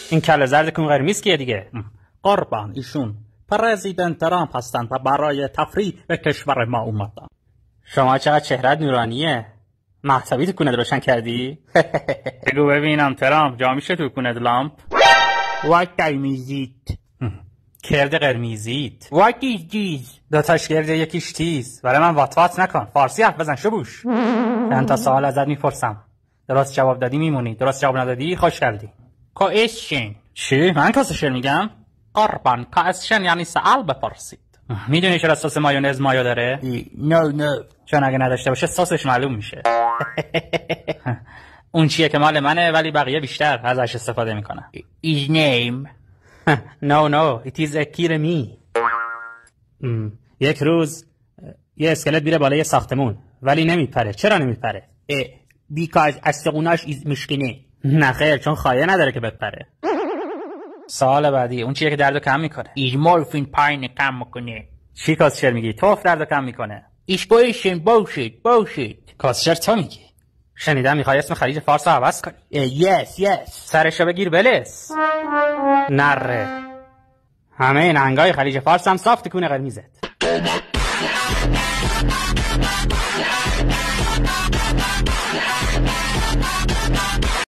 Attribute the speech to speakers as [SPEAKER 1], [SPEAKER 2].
[SPEAKER 1] این کله زرد کون قرمز کیه دیگه؟ قربان ایشون پرزیدنت ترامپ هستند و برای تفریح به کشور ما اومدن. شما چقدر چهرت نورانیه. محتوی تو کونت روشن کردی؟ بگو ببینم ترامپ جا میشه تو کونت لامپ؟
[SPEAKER 2] What قرمزیت؟
[SPEAKER 1] کرد قرمزیت.
[SPEAKER 2] What is this؟
[SPEAKER 1] دوتاش کرد یکیش تیز. برای من وات نکن. فارسی حرف بزن شبوش. چند تا سوال ازت میپرسم. درست جواب دادی میمونی. درست جواب ندادی خوش کردی.
[SPEAKER 2] کاسشن.
[SPEAKER 1] چی؟ من کاسشن میگم؟ قربان کاسشن یعنی سوال بپرسید. میدونی چرا سس مایونز مایو داره؟
[SPEAKER 2] نه
[SPEAKER 1] چون اگه نداشته باشه سسش معلوم میشه. اون چیه که مال منه ولی بقیه بیشتر ازش استفاده میکنن.
[SPEAKER 2] His name.
[SPEAKER 1] No it is a kiremi. یک روز یه اسکلت میره بالای ساختمون ولی نمیپره. چرا نمیپره؟
[SPEAKER 2] Because استقوناش میشکنه.
[SPEAKER 1] نه خیر چون خایه نداره که بپره. سوال بعدی اون چیه که دردو کم میکنه؟
[SPEAKER 2] His morphine پاین کم میکنه.
[SPEAKER 1] چی کاسشر میگی؟ توف دردو کم میکنه.
[SPEAKER 2] ایشپویشن باشید.
[SPEAKER 1] کاسشر تو میگی. شنیدم میخوای اسم خلیج فارس رو عوض کنی.
[SPEAKER 2] Yes.
[SPEAKER 1] سرشو بگیر بلس. نره. همه نهنگای خلیج فارس هم صاف تکونه قرمزت.